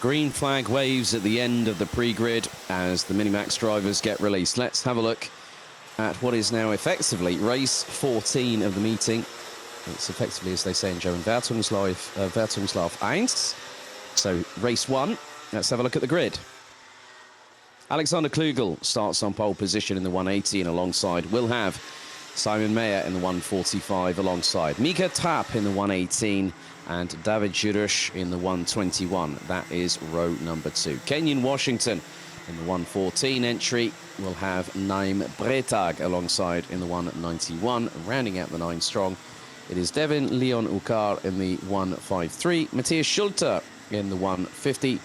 Green flag waves at the end of the pre-grid as the Minimax drivers get released. Let's have a look at what is now effectively race 14 of the meeting. It's effectively, as they say in German, Wertungslauf 1. So race 1. Let's have a look at the grid. Alexander Klugel starts on pole position in the 118 alongside. We'll have Simon Mayer in the 145 alongside Mika Trapp in the 118 and David Jurush in the 121. That is row number 2. Kenyon Washington in the 114 entry. We'll have Naim Bretag alongside in the 191, rounding out the 9 strong. It is Devin Leon Ukar in the 153, Matthias Schulte in the 150,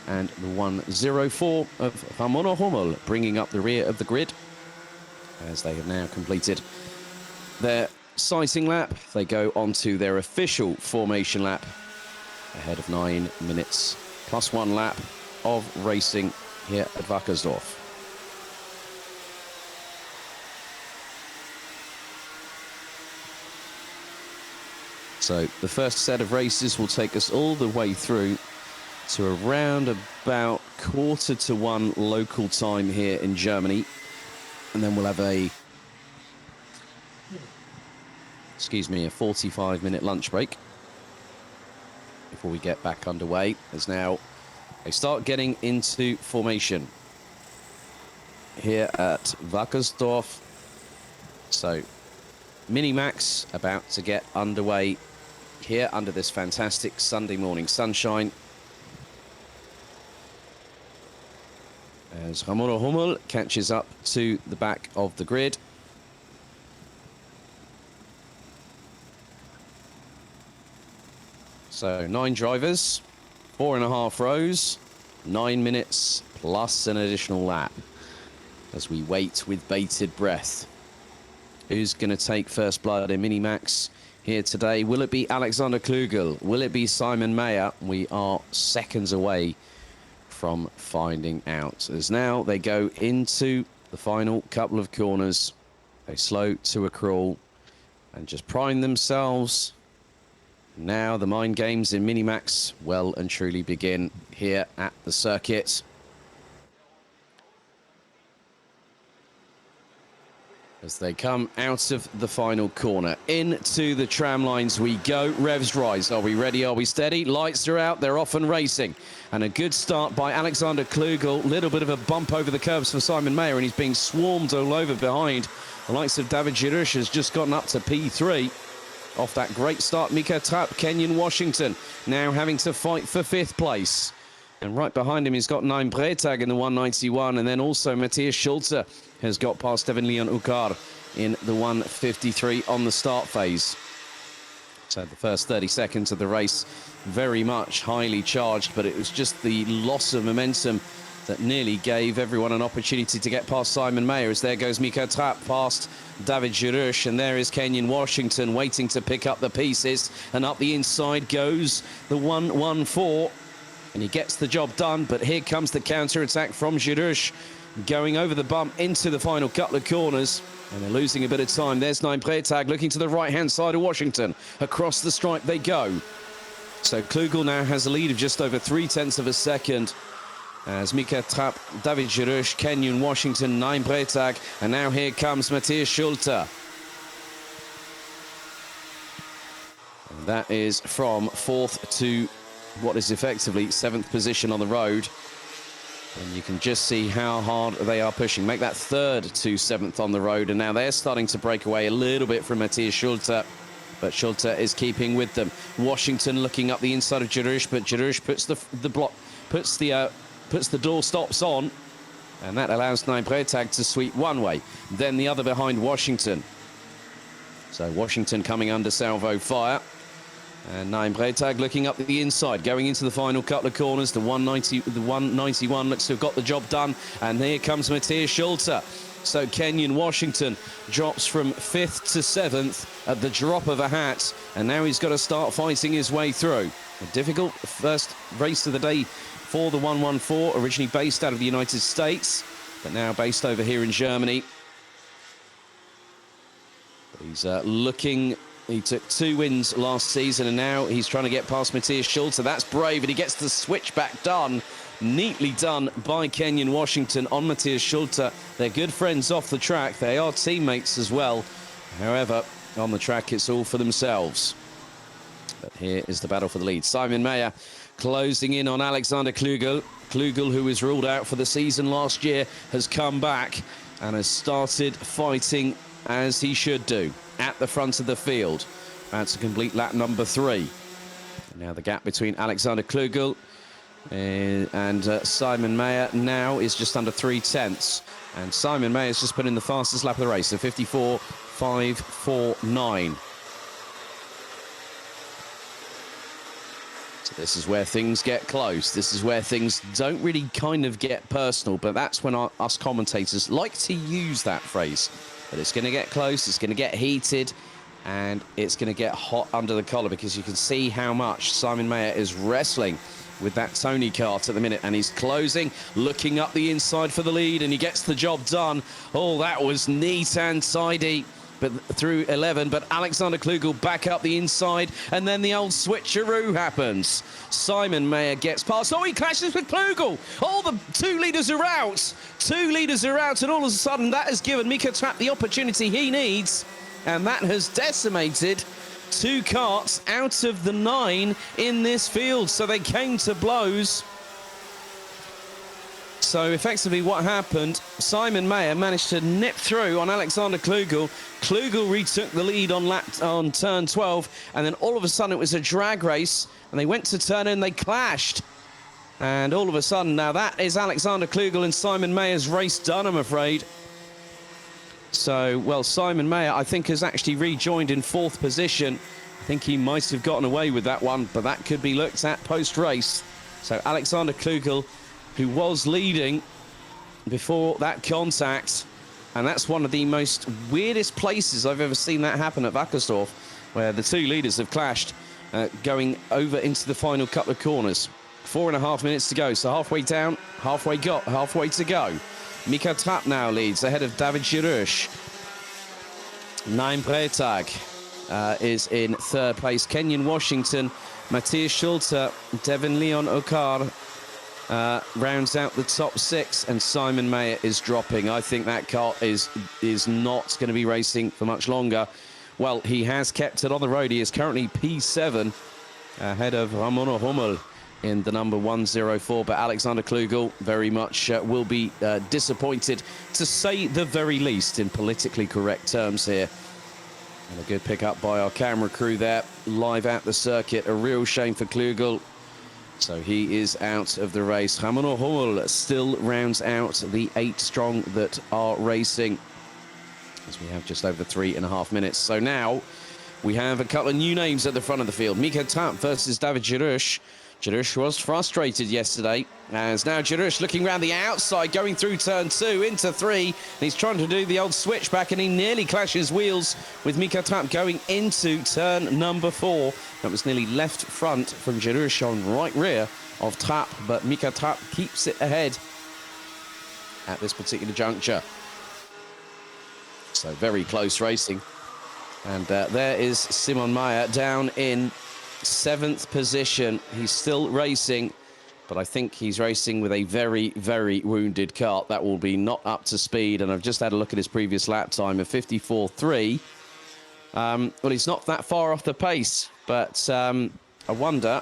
and the 104 of Ramona Hummel bringing up the rear of the grid as they have now completed their sighting lap. They go on to their official formation lap ahead of 9 minutes plus 1 lap of racing here at Wackersdorf. So the first set of races will take us all the way through to around about 1:45 local time here in Germany. And then we'll have a 45-minute lunch break before we get back underway, as now they start getting into formation here at Wackersdorf. So Minimax about to get underway here under this fantastic Sunday morning sunshine, as Ramona Hummel catches up to the back of the grid. So 9 drivers, 4.5 rows, 9 minutes plus an additional lap as we wait with bated breath. Who's going to take first blood in Minimax here today? Will it be Alexander Klugel? Will it be Simon Mayer? We are seconds away from finding out, as now they go into the final couple of corners. They slow to a crawl and just prime themselves. Now the mind games in Minimax well and truly begin here at the circuit. As they come out of the final corner, into the tram lines we go. Revs rise. Are we ready? Are we steady? Lights are out. They're off and racing. And a good start by Alexander Klugel. Little bit of a bump over the curbs for Simon Mayer, and he's being swarmed all over behind. The likes of David Jurush has just gotten up to P3. Off that great start, Mika Trapp, Kenyon Washington, now having to fight for 5th place. And right behind him, he's got Naim Bretag in the 191, and then also Matthias Schulte has got past Devin Leon Ukar in the 153 on the start phase. So the first 30 seconds of the race, very much highly charged, but it was just the loss of momentum that nearly gave everyone an opportunity to get past Simon Mayer, as there goes Mika Trapp past David Jurush, and there is Kenyon Washington waiting to pick up the pieces, and up the inside goes the 114, and he gets the job done. But here comes the counter-attack from Jurush, going over the bump into the final couple of corners, and they're losing a bit of time. There's Naim Bretag looking to the right-hand side of Washington. Across the stripe they go. So Klugel now has a lead of just over 0.3 of a second, as Mika Trapp, David Jurush, Kenyon Washington, Naim Bretag, and now here comes Matthias Schulte. And that is from 4th to what is effectively 7th position on the road. And you can just see how hard they are pushing. Make that 3rd to 7th on the road, and now they're starting to break away a little bit from Matthias Schulte, but Schulte is keeping with them. Washington looking up the inside of Jurush, but Jurush puts the door stops on, and that allows Naim Bretag to sweep one way, then the other behind Washington. So Washington coming under salvo fire, and Naim Bretag looking up the inside, going into the final couple of corners. The 191 looks to have got the job done, and here comes Matthias Schulte. So Kenyon Washington drops from 5th to 7th at the drop of a hat, and now he's got to start fighting his way through. A difficult first race of the day for the 114, originally based out of the United States, but now based over here in Germany. He's looking He took 2 wins last season, and now he's trying to get past Matthias Schulte. That's brave, and he gets the switchback done. Neatly done by Kenyon Washington on Matthias Schulte. They're good friends off the track. They are teammates as well. However, on the track, it's all for themselves. But here is the battle for the lead. Simon Mayer closing in on Alexander Klugel. Klugel, who was ruled out for the season last year, has come back and has started fighting as he should do at the front of the field. That's a complete lap number 3. And now the gap between Alexander Klugel and Simon Mayer now is just under 3/10. And Simon Mayer's just put in the fastest lap of the race, so 54.549. So this is where things get close. This is where things don't really kind of get personal, but that's when us commentators like to use that phrase. But it's going to get close, it's going to get heated, and it's going to get hot under the collar, because you can see how much Simon Mayer is wrestling with that Tony kart at the minute, and he's closing, looking up the inside for the lead, and he gets the job done. Oh, that was neat and tidy, but through 11, but Alexander Klugel back up the inside, and then the old switcheroo happens. Simon Mayer gets past. Oh, he clashes with Klugel. Oh, the 2 leaders are out. 2 leaders are out, and all of a sudden that has given Mika Trapp the opportunity he needs, and that has decimated 2 karts out of the 9 in this field. So they came to blows. So effectively what happened, Simon Mayer managed to nip through on Alexander Klugel. Klugel retook the lead on turn 12, and then all of a sudden it was a drag race, and they went to turn in, they clashed. And all of a sudden, now that is Alexander Klugel and Simon Mayer's race done, I'm afraid. So, well, Simon Mayer, I think, has actually rejoined in 4th position. I think he might have gotten away with that one, but that could be looked at post-race. So Alexander Klugel, who was leading before that contact, and that's one of the most weirdest places I've ever seen that happen at Wackersdorf, where the 2 leaders have clashed, going over into the final couple of corners. 4.5 minutes to go, so halfway down, halfway to go. Mika Trapp now leads ahead of David Girouche. Nein Bretag is in 3rd place. Kenyon Washington, Matthias Schulte, Devin Leon Okar rounds out the top 6, and Simon Mayer is dropping. I think that car is not going to be racing for much longer. Well, he has kept it on the road. He is currently P7 ahead of Ramon Hummel in the number 104, but Alexander Klugel very much will be disappointed, to say the very least, in politically correct terms here. And a good pick up by our camera crew there, live at the circuit. A real shame for Klugel. So he is out of the race. Ramon Hummel still rounds out the 8 strong that are racing, as we have just over 3.5 minutes. So now we have a couple of new names at the front of the field. Mika Trapp versus David Girouche. Girouche was frustrated yesterday, as now Girouche looking around the outside, going through turn 2 into 3, and he's trying to do the old switchback, and he nearly clashes wheels with Mika Trapp going into turn number 4. That was nearly left front from Girouche on right rear of Trapp, but Mika Trapp keeps it ahead at this particular juncture. So very close racing. And there is Simon Mayer down in 7th position. He's still racing, but I think he's racing with a very, very wounded kart. That will be not up to speed, and I've just had a look at his previous lap time of 54.3. Well, he's not that far off the pace, but I wonder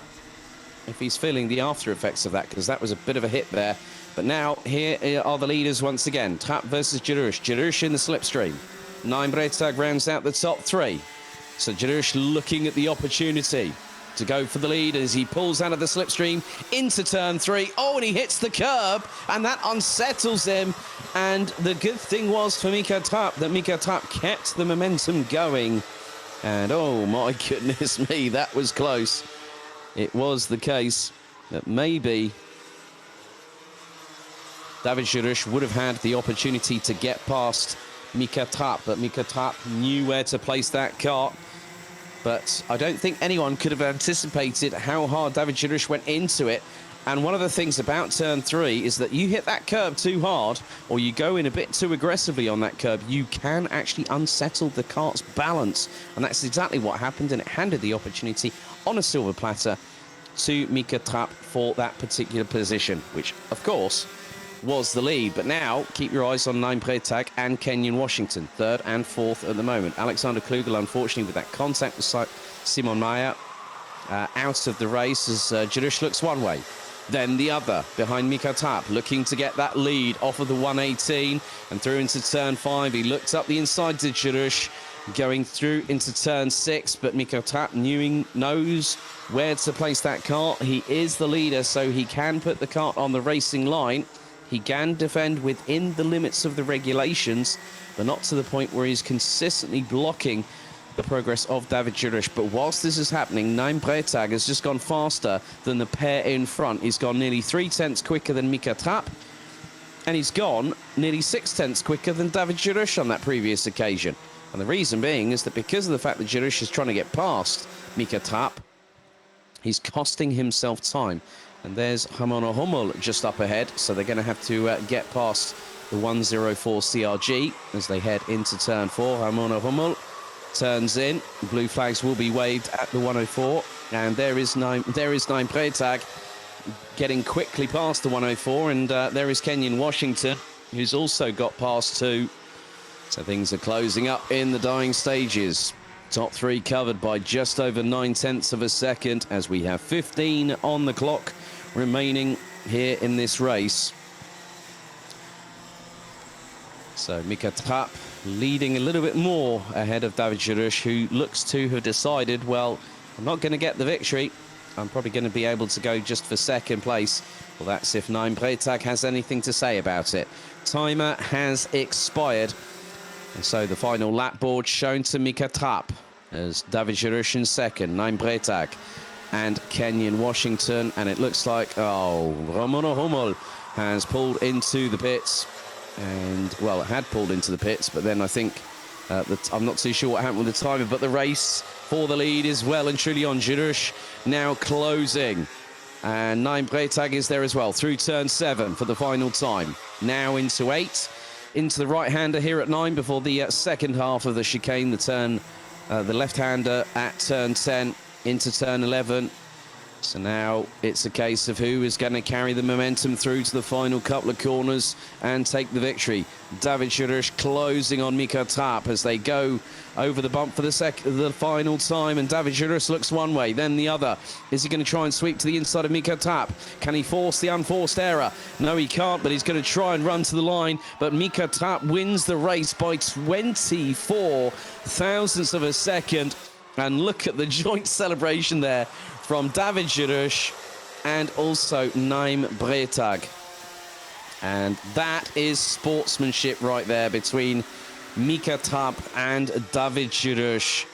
if he's feeling the after effects of that, because that was a bit of a hit there. But now, here are the leaders once again. Trapp versus Girouche. Girouche in the slipstream. Nein Bretag rounds out the top 3. So Girouche looking at the opportunity to go for the lead as he pulls out of the slipstream into turn 3. Oh, and he hits the curb, and that unsettles him. And the good thing was for Mika Trapp that Mika Trapp kept the momentum going. And oh my goodness me, that was close. It was the case that maybe David Girouche would have had the opportunity to get past Mika Trapp, but Mika Trapp knew where to place that kart. But I don't think anyone could have anticipated how hard David Girouche went into it And one of the things about turn 3 is that you hit that curb too hard, or you go in a bit too aggressively on that curb, you can actually unsettle the kart's balance. And that's exactly what happened, and it handed the opportunity on a silver platter to Mika Trapp for that particular position, which, of course, was the lead. But now, keep your eyes on Naim Bretag and Kenyon Washington, 3rd and 4th at the moment. Alexander Klugel, unfortunately, with that contact with Simon Mayer, out of the race as Jirush looks one way, then the other, behind Mika Trapp, looking to get that lead off of the 118 and through into turn 5. He looked up the inside to Jirush, going through into turn 6, but Mika Trapp knows where to place that kart. He is the leader, so he can put the kart on the racing line. He can defend within the limits of the regulations, but not to the point where he's consistently blocking the progress of David Jirush. But whilst this is happening, Naim Bretag has just gone faster than the pair in front. He's gone nearly 3/10 quicker than Mika Trapp, and he's gone nearly 6/10 quicker than David Jirush on that previous occasion. And the reason being is that because of the fact that Jirush is trying to get past Mika Trapp, he's costing himself time. And there's Ramona Hummel just up ahead, so they're going to have to get past the 104 CRG as they head into turn 4. Ramona Hummel turns in. Blue flags will be waved at the 104, and there is Naim Bretag getting quickly past the 104, and there is Kenyon Washington, who's also got past 2. So things are closing up in the dying stages. Top 3 covered by just over 9/10 of a second, as we have 15 on the clock remaining here in this race. So Mika Trapp leading a little bit more ahead of David Jirush, who looks to have decided, well, I'm not going to get the victory. I'm probably going to be able to go just for 2nd place. Well, that's if Naim Bretag has anything to say about it. Timer has expired. And so the final lap board shown to Mika Trapp as David Jirush in 2nd, Naim Bretag and Kenyon Washington. And it looks like, Ramona Hummel has pulled into the pits. And, well, it had pulled into the pits, but then I think I'm not too sure what happened with the timer, but the race for the lead is well and truly on. Jirush now closing. And Naim Bretag is there as well, through turn 7 for the final time. Now into 8, into the right-hander here at 9 before the second half of the chicane, the left-hander at turn 10, into turn 11. So now it's a case of who is going to carry the momentum through to the final couple of corners and take the victory. David Jirush closing on Mika Trapp as they go over the bump for the final time, and David Jirush looks one way, then the other. Is he going to try and sweep to the inside of Mika Trapp? Can he force the unforced error? No, he can't, but he's going to try and run to the line. But Mika Trapp wins the race by 24 thousandths of a second. And look at the joint celebration there from David Jirush and also Naim Bretag. And that is sportsmanship right there between Mika Trapp and David Jirush.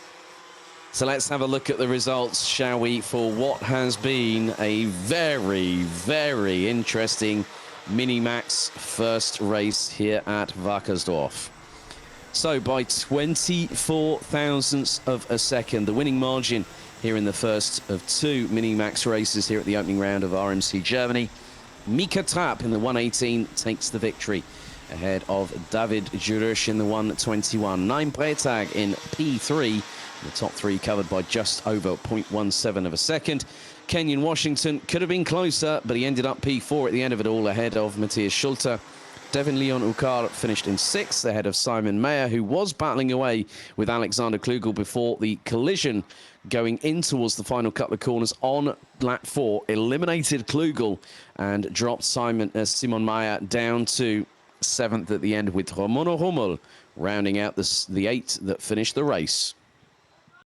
So let's have a look at the results, shall we, for what has been a very, very interesting Minimax first race here at Wackersdorf. So by 24 thousandths of a second, the winning margin here in the first of 2 Minimax races here at the opening round of RMC Germany. Mika Trapp in the 118 takes the victory ahead of David Jirush in the 121. Naim Bretag in P3, the top 3 covered by just over 0.17 of a second. Kenyon Washington could have been closer, but he ended up P4 at the end of it all ahead of Matthias Schulte. Devin Leon Ukar finished in 6th ahead of Simon Mayer, who was battling away with Alexander Klugel before the collision going in towards the final couple of corners on lap 4. Eliminated Klugel and dropped Simon Mayer down to 7th at the end, with Ramona Hummel rounding out the 8 that finished the race.